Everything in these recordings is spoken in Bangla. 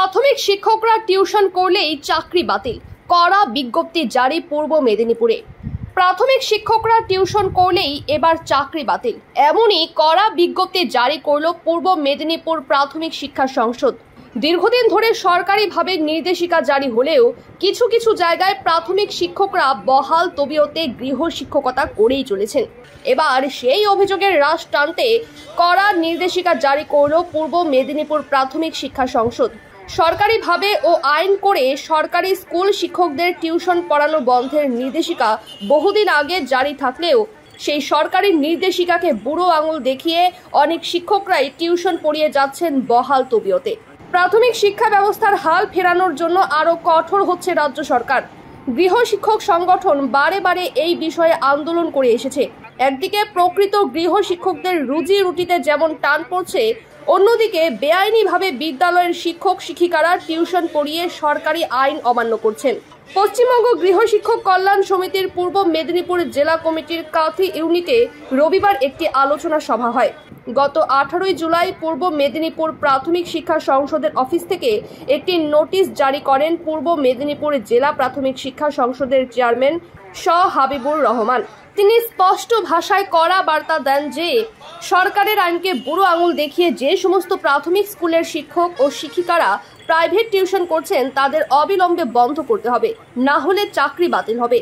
প্রাথমিক শিক্ষকরা টিউশন করলেই চাকরি বাতিল, কড়া বিজ্ঞপ্তি জারি পূর্ব মেদিনীপুরে। প্রাথমিক শিক্ষকরা টিউশন করলেই এবার চাকরি বাতিল, এমনই কড়া বিজ্ঞপ্তি জারি করল পূর্ব মেদিনীপুর প্রাথমিক শিক্ষা সংসদ। দীর্ঘদিন ধরে সরকারিভাবে নির্দেশিকা জারি হলেও কিছু কিছু জায়গায় প্রাথমিক শিক্ষকরা বহাল তবিয়তে গৃহ শিক্ষকতা করেই চলেছেন। এবার সেই অভিযোগের রাশ টানতে কড়া নির্দেশিকা জারি করল পূর্ব মেদিনীপুর প্রাথমিক শিক্ষা সংসদ। সরকারিভাবে ও আইন করে সরকারি স্কুল শিক্ষকদের টিউশন পড়ানো বন্ধের নির্দেশিকা বহুদিন আগে জারি থাকলেও সেই সরকারি নির্দেশিকাকে বুড়ো আঙুল দেখিয়ে অনেক শিক্ষকরাই টিউশন পড়িয়ে যাচ্ছেন বহাল তবিয়তে। প্রাথমিক শিক্ষা ব্যবস্থার হাল ফেরানোর জন্য আরও কঠোর হচ্ছে রাজ্য সরকার। গৃহ শিক্ষক সংগঠন বারে বারে এই বিষয়ে আন্দোলন করে এসেছে। একদিকে প্রকৃত গৃহ শিক্ষকদের রুজি রুটিতে যেমন টান পড়ছে, অন্যদিকে বেআইনিভাবে বিদ্যালয়ের শিক্ষক শিক্ষিকারা টিউশন পড়িয়ে সরকারি আইন অমান্য করছেন। পশ্চিমবঙ্গ গৃহ শিক্ষক কল্যাণ সমিতির পূর্ব মেদিনীপুর জেলা কমিটির কাথি ইউনিটে রবিবার একটি আলোচনা সভা হয়। গত 18 জুলাই পূর্ব মেদিনীপুর প্রাথমিক শিক্ষা সংসদের অফিস থেকে একটি নোটিশ জারি করেন পূর্ব মেদিনীপুর জেলা প্রাথমিক শিক্ষা সংসদের চেয়ারম্যান হাবিবুর রহমান। তিনি স্পষ্ট ভাষায় কড়া বার্তা দেন যে সরকারের আইনকে বুড়ো আঙুল দেখিয়ে যে সমস্ত প্রাথমিক স্কুলের শিক্ষক ও শিক্ষিকারা প্রাইভেট টিউশন করছেন তাদের অবিলম্বে বন্ধ করতে হবে, না হলে চাকরি বাতিল হবে।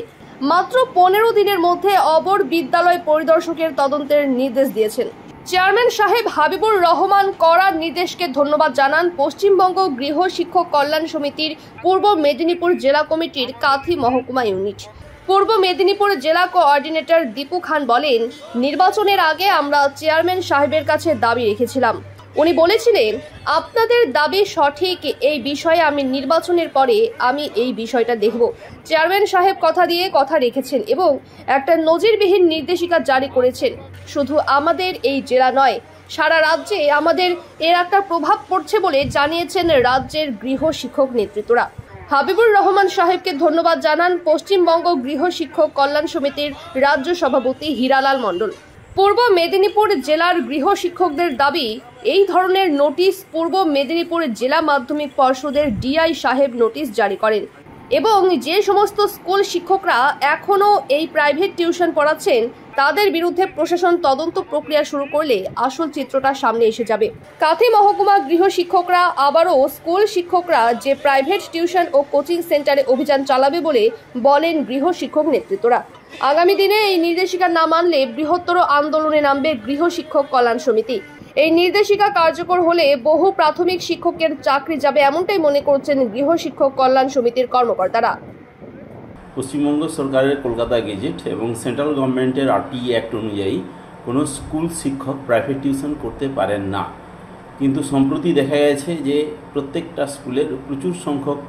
মাত্র 15 দিনের মধ্যে অবর বিদ্যালয় পরিদর্শকের তদন্তের নির্দেশ দিয়েছেন। চেয়ারম্যান সাহেব হাবিবুর রহমান কড়া নির্দেশকে ধন্যবাদ জানান পশ্চিমবঙ্গ গৃহ শিক্ষক কল্যাণ সমিতির পূর্ব মেদিনীপুর জেলা কমিটির কাথি মহকুমা ইউনিট। পূর্ব মেদিনীপুর জেলা কোঅর্ডিনেটর দীপু খান বলেন, নির্বাচনের আগে আমরা চেয়ারম্যান সাহেবের কাছে দাবি রেখেছিলাম। উনি বলেছিলেন, আপনাদের দাবি সঠিক, এই বিষয়ে আমি নির্বাচনের পরে আমি এই বিষয়টা দেখব। চেয়ারম্যান সাহেব কথা দিয়ে কথা রেখেছেন এবং একটা নজিরবিহীন নির্দেশিকা জারি করেছেন। শুধু আমাদের এই জেলা নয়, সারা রাজ্যে আমাদের এর একটা প্রভাব পড়ছে বলে জানিয়েছেন রাজ্যের গৃহ শিক্ষক নেতৃত্বরা। হাবিবুর রহমান সাহেবকে ধন্যবাদ জানান পশ্চিমবঙ্গ গৃহ শিক্ষক কল্যাণ সমিতির রাজ্য সভাপতি হীরালাল মণ্ডল। পূর্ব মেদিনীপুর জেলার গৃহ শিক্ষকদের দাবি, এই ধরনের নোটিশ পূর্ব মেদিনীপুর জেলা মাধ্যমিক পর্ষদের ডিআই সাহেব নোটিশ জারি করেন এবং যে সমস্ত স্কুল শিক্ষকরা এখনও এই প্রাইভেট টিউশন পড়াচ্ছেন তাদের বিরুদ্ধে প্রশাসন তদন্ত প্রক্রিয়া শুরু করলে আসল চিত্রটা সামনে এসে যাবে। কাথি মহকুমা গৃহ শিক্ষকরা আবারও স্কুল শিক্ষকরা যে প্রাইভেট টিউশন ও কোচিং সেন্টারে অভিযান চালাবে বলে বলেন গৃহ শিক্ষক নেতৃত্বরা। আগামী দিনে এই নির্দেশিকা না মানলে বৃহত্তর আন্দোলনে নামবে গৃহ শিক্ষক কল্যাণ সমিতি। এই নির্দেশিকা কার্যকর হলে বহু প্রাথমিক শিক্ষকের চাকরি যাবে, এমনটাই মনে করছেন গৃহ শিক্ষক কল্যাণ সমিতির কর্মকর্তারা। পশ্চিমবঙ্গ সরকারের কলকাতা গেজেট এবং সেন্ট্রাল গভর্নমেন্টের আরটিই অ্যাক্ট অনুযায়ী কোনো স্কুল শিক্ষক প্রাইভেট টিউশন করতে পারেন না, কিন্তু সম্প্রতি দেখা গেছে যে প্রত্যেকটা স্কুলের প্রচুর সংখ্যক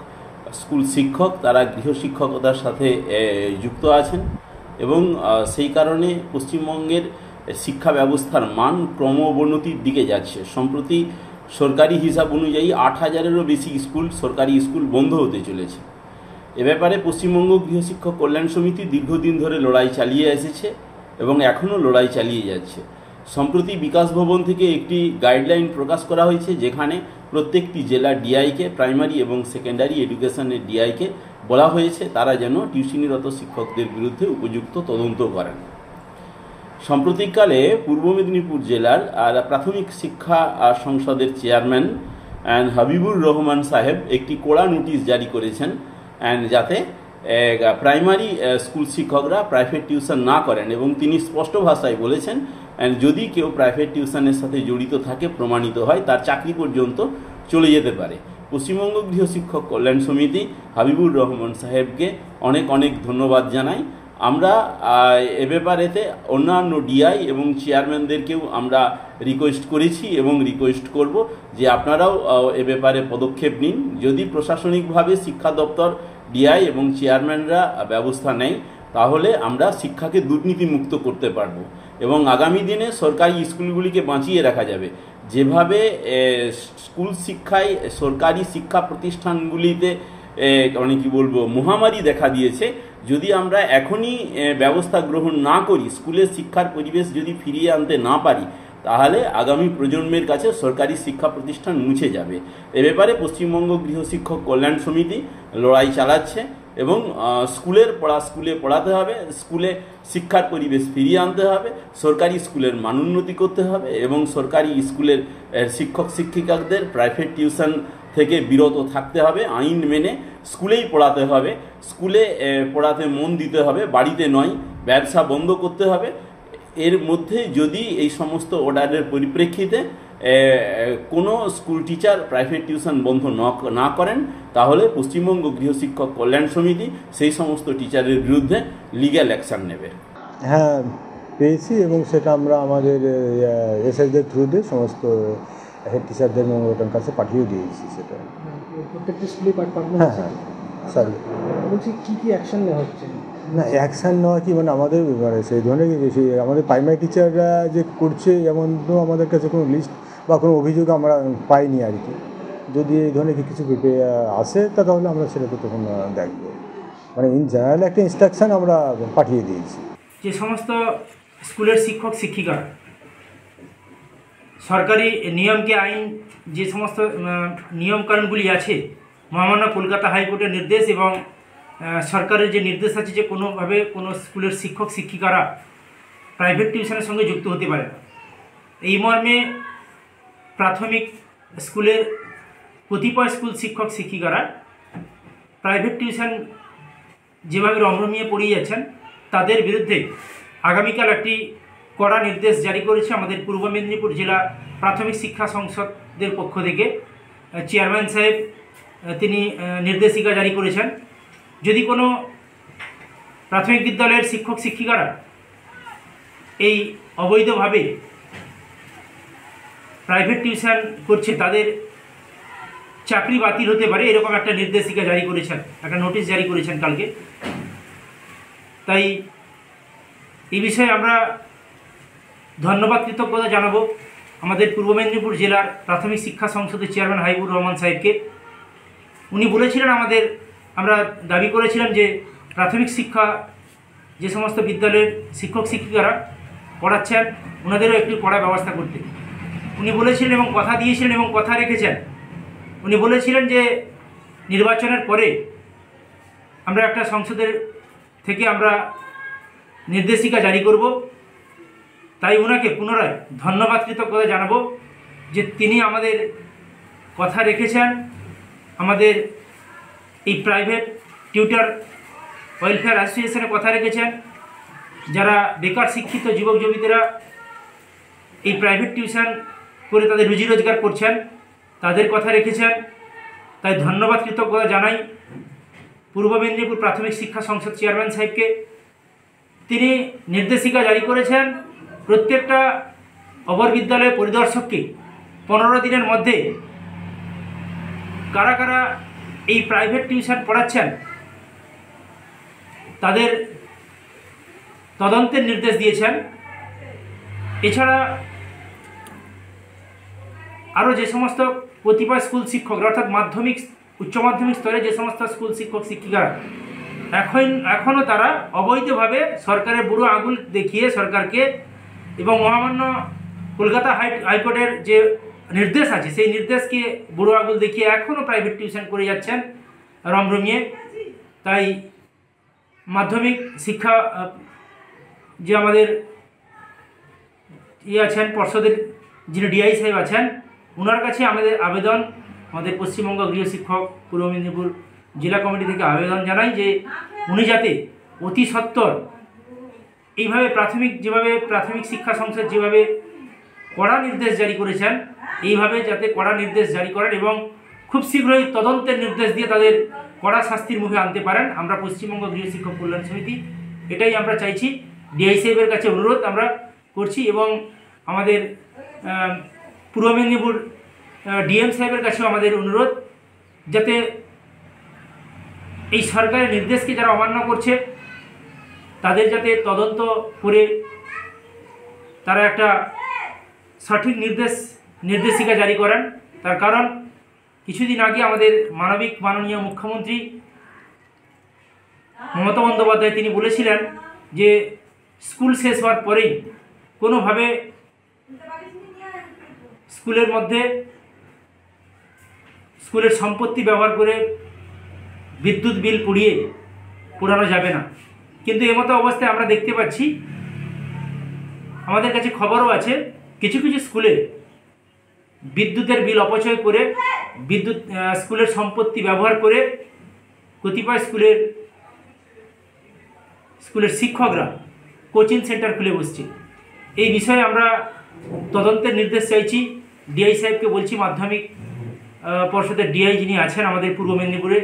স্কুল শিক্ষক তারা গৃহ শিক্ষকতার সাথে যুক্ত আছেন এবং সেই কারণে পশ্চিমবঙ্গের শিক্ষা ব্যবস্থার মান ক্রমবর্ণতির দিকে যাচ্ছে। সম্প্রতি সরকারি হিসাব অনুযায়ী 8000-এরও বেশি সরকারি স্কুল বন্ধ হতে চলেছে। এ ব্যাপারে পশ্চিমবঙ্গ গৃহ শিক্ষক কল্যাণ সমিতি দীর্ঘদিন ধরে লড়াই চালিয়ে এসেছে এবং এখনও লড়াই চালিয়ে যাচ্ছে। সম্প্রতি বিকাশ ভবন থেকে একটি গাইডলাইন প্রকাশ করা হয়েছে, যেখানে প্রত্যেকটি জেলার ডিআইকে, প্রাইমারি এবং সেকেন্ডারি এডুকেশনের ডিআইকে বলা হয়েছে তারা যেন টিউশনিরত শিক্ষকদের বিরুদ্ধে উপযুক্ত তদন্ত করেন। সাম্প্রতিককালে পূর্ব মেদিনীপুর জেলার প্রাথমিক শিক্ষা সংসদের চেয়ারম্যান হাবিবুর রহমান সাহেব একটি কড়া নোটিশ জারি করেছেন যাতে প্রাইমারি স্কুল শিক্ষকরা প্রাইভেট টিউশন না করেন এবং তিনি স্পষ্ট ভাষায় বলেছেন, যদি কেউ প্রাইভেট টিউশনের সাথে জড়িত থাকে প্রমাণিত হয় তার চাকরি পর্যন্ত চলে যেতে পারে। পশ্চিমবঙ্গ গৃহ শিক্ষক কল্যাণ সমিতি হাবিবুর রহমান সাহেবকে অনেক অনেক ধন্যবাদ জানাই। আমরা এ ব্যাপারেতে অন্যান্য ডিআই এবং চেয়ারম্যানদেরকেও আমরা রিকোয়েস্ট করেছি এবং রিকোয়েস্ট করব যে আপনারাও এ ব্যাপারে পদক্ষেপ নিন। যদি প্রশাসনিকভাবে শিক্ষা দপ্তর, ডিআই এবং চেয়ারম্যানরা ব্যবস্থা নেয় তাহলে আমরা শিক্ষাকে দুর্নীতিমুক্ত করতে পারব এবং আগামী দিনে সরকারি স্কুলগুলিকে বাঁচিয়ে রাখা যাবে। যেভাবে স্কুল শিক্ষায় সরকারি শিক্ষা প্রতিষ্ঠানগুলিতে মহামারী দেখা দিয়েছে, যদি আমরা এখনই ব্যবস্থা গ্রহণ না করি, স্কুলের শিক্ষার পরিবেশ যদি ফিরিয়ে আনতে না পারি, তাহলে আগামী প্রজন্মের কাছে সরকারি শিক্ষা প্রতিষ্ঠান মুছে যাবে। এ ব্যাপারে পশ্চিমবঙ্গ গৃহশিক্ষক কল্যাণ সমিতি লড়াই চালাচ্ছে এবং স্কুলে পড়াতে হবে, স্কুলে শিক্ষার পরিবেশ ফিরিয়ে আনতে হবে, সরকারি স্কুলের মানোন্নতি করতে হবে এবং সরকারি স্কুলের শিক্ষক শিক্ষিকাদের প্রাইভেট টিউশন থেকে বিরত থাকতে হবে। আইন মেনে স্কুলেই পড়াতে হবে, স্কুলে পড়াতে মন দিতে হবে, বাড়িতে নয়। ব্যবসা বন্ধ করতে হবে। এর মধ্যে যদি এই সমস্ত অর্ডারের পরিপ্রেক্ষিতে কোনো স্কুল টিচার প্রাইভেট টিউশন বন্ধ না করেন, তাহলে পশ্চিমবঙ্গ গৃহশিক্ষক কল্যাণ সমিতি সেই সমস্ত টিচারের বিরুদ্ধে লিগ্যাল অ্যাকশান নেবে। হ্যাঁ, পেয়েছি এবং সেটা আমরা আমাদের এসএসদের থ্রুতে সমস্ত হেড টিচারদের মেমোরেন্ডাম কাছে পাঠিয়ে দিয়েছি। সেটা প্রত্যেকটা স্কুলে পাঠানো। হ্যাঁ হ্যাঁ স্যার, বলছি কী কী অ্যাকশান নেওয়া হচ্ছে? না, অ্যাকশান নেওয়া কি মানে আমাদের সেই ধরনের আমাদের প্রাইমারি টিচাররা যে করছে এমন তো আমাদের কাছে কোনো লিস্ট বা কোনো অভিযোগ আমরা পাইনি আর কি। যদি এই ধরনের কিছু আসে তাহলে আমরা সেটা তো তখন দেখব। মানে ইন জেনারেল একটা ইনস্ট্রাকশান আমরা পাঠিয়ে দিয়েছি। যে সমস্ত স্কুলের শিক্ষক শিক্ষিকা সরকারি নিয়মকে আইন যে সমস্ত নিয়মকানুনগুলি আছে, মহামান্য কলকাতা হাইকোর্টের নির্দেশ এবং সরকারের যে নির্দেশ আছে যে কোনোভাবে কোনো স্কুলের শিক্ষক শিক্ষিকারা প্রাইভেট টিউশনের সঙ্গে যুক্ত হতে পারে না। এই মর্মে প্রাথমিক স্কুলের কতিপয় স্কুল শিক্ষক শিক্ষিকারা প্রাইভেট টিউশন যেভাবে রমরমিয়ে পড়িয়ে যাচ্ছেন তাদের বিরুদ্ধে আগামীকাল একটি কড়া নির্দেশ জারি করেছে আমাদের পূর্ব মেদিনীপুর জেলা প্রাথমিক শিক্ষা সংসদের পক্ষ থেকে। চেয়ারম্যান সাহেব তিনি নির্দেশিকা জারি করেছেন, যদি কোনো প্রাথমিক বিদ্যালয়ের শিক্ষক শিক্ষিকারা এই অবৈধভাবে প্রাইভেট টিউশন করছে তাদের চাকরি বাতিল হতে পারে, এরকম একটা নির্দেশিকা জারি করেছেন, একটা নোটিশ জারি করেছেন কালকে। তাই এই বিষয়ে আমরা ধন্যবাদ কৃতজ্ঞতা জানাবো আমাদের পূর্ব মেদিনীপুর জেলার প্রাথমিক শিক্ষা সংসদের চেয়ারম্যান হাবিবুর রহমান সাহেবকে। উনি বলেছিলেন আমরা দাবি করেছিলাম যে প্রাথমিক শিক্ষা যে সমস্ত বিদ্যালয়ের শিক্ষক শিক্ষিকারা পড়াচ্ছেন ওনাদেরও একটু পড়ার ব্যবস্থা করতে উনি বলেছিলেন এবং কথা দিয়েছিলেন এবং কথা রেখেছেন। উনি বলেছিলেন যে নির্বাচনের পরে আমরা একটা সংসদের থেকে আমরা নির্দেশিকা জারি করব। তাই ওনাকে পুনরায় ধন্যবাদ কৃতজ্ঞতা জানাবো যে তিনি আমাদের কথা রেখেছেন, আমাদের এই প্রাইভেট টিউটর ওয়েলফেয়ার অ্যাসোসিয়েশনের কথা রেখেছেন, যারা বেকার শিক্ষিত যুবক যুবতীরা এই প্রাইভেট টিউশন করে তাদের রুজি রোজগার করছেন তাদের কথা রেখেছেন। তাই ধন্যবাদ কৃতজ্ঞতা জানাই পূর্ব মেদিনীপুর প্রাথমিক শিক্ষা সংসদ চেয়ারম্যান সাহেবকে। তিনি নির্দেশিকা জারি করেছেন প্রত্যেকটা অপর বিদ্যালয় পরিদর্শককে 15 দিনের মধ্যে কারা কারা এই প্রাইভেট টিউশন পড়াচ্ছেন তাদের তদন্তের নির্দেশ দিয়েছেন। এছাড়া আরও যে সমস্ত কতিপয় স্কুল শিক্ষকরা অর্থাৎ মাধ্যমিক উচ্চ মাধ্যমিক স্তরে যে সমস্ত স্কুল শিক্ষক শিক্ষিকারা এখনও তারা অবৈধভাবে সরকারের বুড়ো আঙুল দেখিয়ে সরকারকে এবং মহামান্য কলকাতা হাইকোর্টের যে নির্দেশ আছে সেই নির্দেশকে বুড়ো আঙুল দেখিয়ে এখনও প্রাইভেট টিউশন করে যাচ্ছেন রমরমিয়ে। তাই মাধ্যমিক শিক্ষা যে আমাদের আছেন পর্ষদের যিনি ডিআই সাহেব আছেন ওনার কাছে আমাদের আবেদন, আমাদের পশ্চিমবঙ্গ গৃহশিক্ষক পূর্ব মেদিনীপুর জেলা কমিটি থেকে আবেদন জানাই যে উনি যাতে অতি সত্বর এইভাবে যেভাবে প্রাথমিক শিক্ষা সংসদ যেভাবে কড়া নির্দেশ জারি করেছেন এইভাবে যাতে কড়া নির্দেশ জারি করেন এবং খুব শীঘ্রই তদন্তের নির্দেশ দিয়ে তাদের কড়া শাস্তির মুখে আনতে পারেন। আমরা পশ্চিমবঙ্গ গৃহশিক্ষক কল্যাণ সমিতি এটাই আমরা চাইছি, ডিআই সাহেবের কাছে অনুরোধ আমরা করছি এবং আমাদের পূর্ব মেদিনীপুর ডিএম সাহেবের কাছেও আমাদের অনুরোধ যাতে এই সরকারের নির্দেশকে যারা অমান্য করছে তাদের যাতে তদন্ত করে তারা একটা সঠিক নির্দেশিকা জারি করেন। তার কারণ কিছুদিন আগে আমাদের মাননীয় মুখ্যমন্ত্রী মমতা বন্দ্যোপাধ্যায় তিনি বলেছিলেন যে স্কুল শেষ হওয়ার পরেই কোনোভাবে স্কুলের মধ্যে স্কুলের সম্পত্তি ব্যবহার করে বিদ্যুৎ বিল পোড়ানো যাবে না। কিন্তু এমতো অবস্থায় আমরা দেখতে পাচ্ছি, আমাদের কাছে খবরও আছে, কিছু কিছু স্কুলে বিদ্যুতের বিল অপচয় করে স্কুলের সম্পত্তি ব্যবহার করে কতিপয় স্কুলের শিক্ষকরা কোচিং সেন্টার খুলে বসছে। এই বিষয়ে আমরা তদন্তের নির্দেশ চাইছি। ডিআই সাহেবকে বলছি, মাধ্যমিক পর্ষদের ডিআই যিনি আছেন আমাদের পূর্ব মেদিনীপুরে,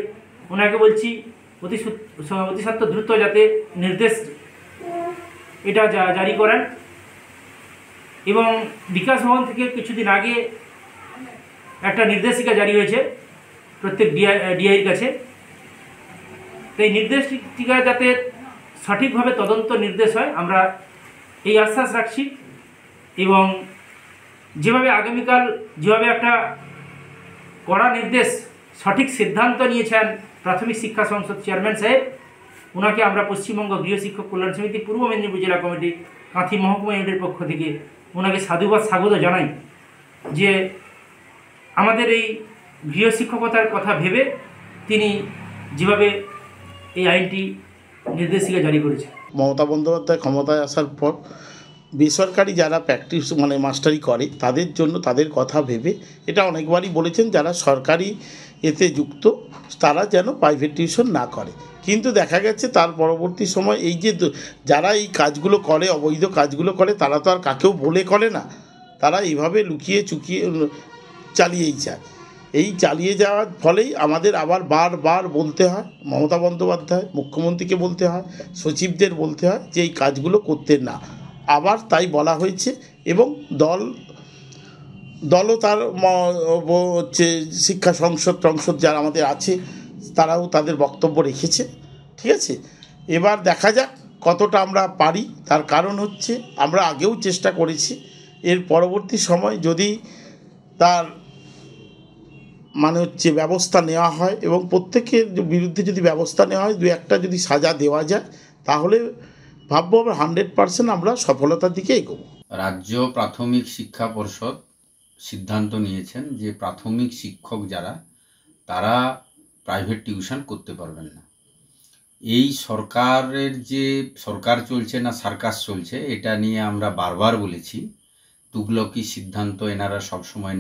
ওনাকে বলছি অতি সত্ত্বর দ্রুত যাতে নির্দেশ এটা জারি করেন। এবং বিকাশ ভবন থেকে কিছুদিন আগে একটা নির্দেশিকা জারি হয়েছে প্রত্যেক ডিআইয়ের কাছে। তো এই নির্দেশিকা যাতে সঠিকভাবে তদন্ত নির্দেশ হয়, আমরা এই আশ্বাস রাখছি। এবং যেভাবে আগামীকাল যেভাবে একটা কড়া নির্দেশ, সঠিক সিদ্ধান্ত নিয়েছেন প্রাথমিক শিক্ষা সংসদ চেয়ারম্যান সাহেব, ওনাকে আমরা পশ্চিমবঙ্গ গৃহ শিক্ষক কল্যাণ সমিতি পূর্ব মেদিনীপুর জেলা কমিটি কাঁথি মহকুমা ইউনিটের পক্ষ থেকে ওনাকে সাধুবাদ স্বাগত জানাই যে আমাদের এই গৃহ শিক্ষকতার কথা ভেবে তিনি যেভাবে এই আইনটি নির্দেশিকা জারি করেছে। মমতা বন্দ্যোপাধ্যায় ক্ষমতায় আসার পর বেসরকারি যারা প্র্যাকটিস মাস্টারি করে তাদের জন্য, তাদের কথা ভেবে এটা অনেকবারই বলেছেন, যারা সরকারি এতে যুক্ত তারা যেন প্রাইভেট টিউশন না করে। কিন্তু দেখা গেছে তার পরবর্তী সময় এই যে যারা এই কাজগুলো করে, অবৈধ কাজগুলো করে, তারা তো আর কাকেও বলে করে না, তারা এইভাবে লুকিয়ে চুকিয়ে চালিয়েই যায়। এই চালিয়ে যাওয়ার ফলেই আমাদের আবার বারবার বলতে হয়, মমতা বন্দ্যোপাধ্যায় মুখ্যমন্ত্রীকে বলতে হয়, সচিবদের বলতে হয় যে এই কাজগুলো করতে না। আবার তাই বলা হয়েছে এবং দলও তার হচ্ছে শিক্ষা সংসদ যারা আমাদের আছে তারাও তাদের বক্তব্য রেখেছে। ঠিক আছে, এবার দেখা যাক কতটা আমরা পারি। তার কারণ হচ্ছে আমরা আগেও চেষ্টা করেছি, এর পরবর্তী সময় যদি তার হচ্ছে ব্যবস্থা নেওয়া হয় এবং প্রত্যেকের বিরুদ্ধে যদি ব্যবস্থা নেওয়া হয়, দু একটা যদি সাজা দেওয়া যায়, তাহলে ভাববো আমরা 100% আমরা সফলতার দিকে এগোবো। রাজ্য প্রাথমিক শিক্ষা পর্ষদ সিদ্ধান্ত নিয়েছেন যে প্রাথমিক শিক্ষক যারা, তারা প্রাইভেট টিউশন করতে পারবেন না। এই সরকারের যে সরকার চলছে না সার্কাস চলছে, এটা নিয়ে আমরা বারবার বলেছি। তুগলকি সিদ্ধান্ত এনারা সবসময়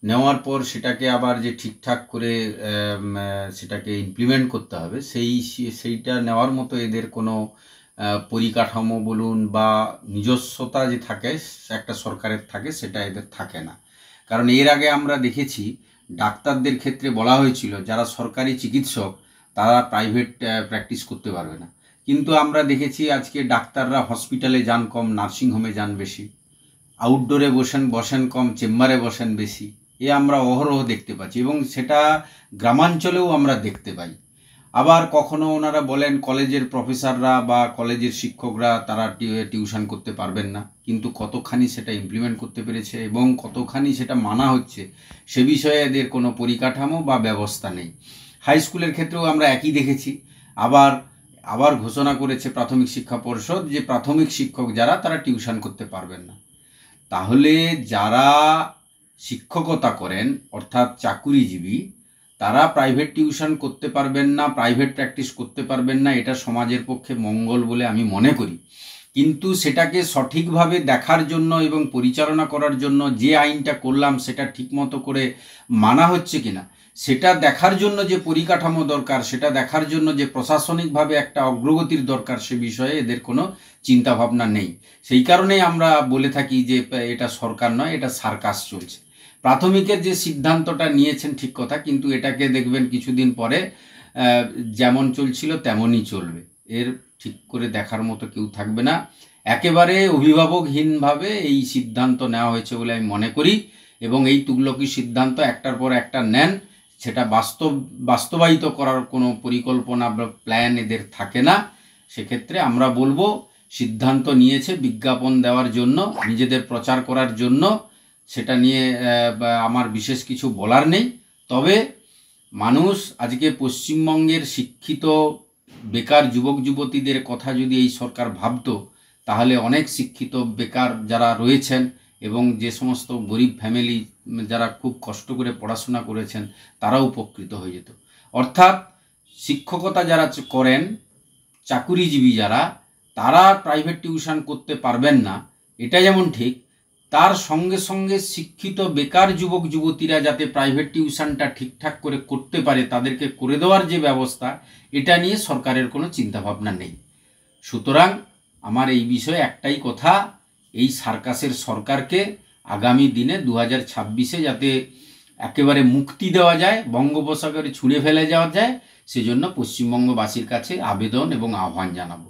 নেওয়ার পর সেটাকে আবার যে ঠিকঠাক করে সেটাকে ইমপ্লিমেন্ট করতে হবে, সেইটা নেওয়ার মতো এদের কোনো পরিকাঠামো বলুন বা নিজস্বতা যে থাকে একটা সরকারের থাকে, সেটা এদের থাকে না। কারণ এর আগে আমরা দেখেছি ডাক্তারদের ক্ষেত্রে বলা হয়েছিল যারা সরকারি চিকিৎসক তারা প্রাইভেট প্র্যাকটিস করতে পারবে না, কিন্তু আমরা দেখেছি আজকে ডাক্তাররা হসপিটালে যান কম, নার্সিংহোমে যান বেশি, আউটডোরে বসেন কম, চেম্বারে বসেন বেশি। এ আমরা অহরহ দেখতে পাচ্ছি এবং সেটা গ্রামাঞ্চলেও আমরা দেখতে পাই। আবার কখনো ওনারা বলেন কলেজের প্রফেসররা বা কলেজের শিক্ষকরা তারা টিউশন করতে পারবেন না, কিন্তু কতখানি সেটা ইমপ্লিমেন্ট করতে পেরেছে এবং কতখানি সেটা মানা হচ্ছে সে বিষয়ে এদের কোনো পরিকাঠামো বা ব্যবস্থা নেই। হাই স্কুলের ক্ষেত্রেও আমরা একই দেখেছি। আবার ঘোষণা করেছে প্রাথমিক শিক্ষা পর্ষদ যে প্রাথমিক শিক্ষক যারা, তারা টিউশন করতে পারবেন না। তাহলে যারা শিক্ষকতা করেন অর্থাৎ চাকুরিজীবী, তারা প্রাইভেট টিউশন করতে পারবেন না, প্রাইভেট প্র্যাকটিস করতে পারবেন না, এটা সমাজের পক্ষে মঙ্গল বলে আমি মনে করি। কিন্তু সেটাকে সঠিকভাবে দেখার জন্য এবং পরিচালনা করার জন্য যে আইনটা করলাম সেটা ঠিকমতো করে মানা হচ্ছে কিনা সেটা দেখার জন্য যে পরিকাঠামো দরকার, সেটা দেখার জন্য যে প্রশাসনিকভাবে একটা অগ্রগতির দরকার, সে বিষয়ে এদের কোনো চিন্তাভাবনা নেই। সেই কারণেই আমরা বলে থাকি যে এটা সরকার নয়, এটা সার্কাস চলছে। প্রাথমিকের যে সিদ্ধান্তটা নিয়েছেন ঠিক কথা, কিন্তু এটাকে দেখবেন কিছুদিন পরে যেমন চলছিল তেমনই চলবে। এর ঠিক করে দেখার মতো কেউ থাকবে না। একেবারে অভিভাবকহীনভাবে এই সিদ্ধান্ত নেওয়া হয়েছে বলে আমি মনে করি এবং এই তুগলকি সিদ্ধান্ত একটার পর একটা নেন, সেটা বাস্তবায়িত করার কোনো পরিকল্পনা বা প্ল্যান এদের থাকে না। সেক্ষেত্রে আমরা বলবো সিদ্ধান্ত নিয়েছে বিজ্ঞাপন দেওয়ার জন্য, নিজেদের প্রচার করার জন্য, সেটা নিয়ে আমার বিশেষ কিছু বলার নেই। তবে মানুষ আজকে পশ্চিমবঙ্গের শিক্ষিত বেকার যুবক যুবতীদের কথা যদি এই সরকার ভাবতো, তাহলে অনেক শিক্ষিত বেকার যারা রয়েছেন এবং যে সমস্ত গরিব ফ্যামিলি যারা খুব কষ্ট করে পড়াশোনা করেছেন তারা উপকৃত হয়ে যেত। অর্থাৎ শিক্ষকতা যারা করেন, চাকুরিজীবী যারা, তারা প্রাইভেট টিউশন করতে পারবেন না, এটা যেমন ঠিক, তার সঙ্গে সঙ্গে শিক্ষিত বেকার যুবক যুবতীরা যাতে প্রাইভেট টিউশনটা ঠিকঠাক করে করতে পারে, তাদেরকে করে দেওয়ার যে ব্যবস্থা, এটা নিয়ে সরকারের কোনো চিন্তাভাবনা নেই। সুতরাং আমার এই বিষয়ে একটাই কথা, এই সার্কাসের সরকারকে আগামী দিনে 2026-এ যাতে একেবারে মুক্তি দেওয়া যায়, বঙ্গোপসাগরে ছুঁড়ে ফেলে যাওয়া যায়, সেজন্য পশ্চিমবঙ্গবাসীর কাছে আবেদন এবং আহ্বান জানাবো।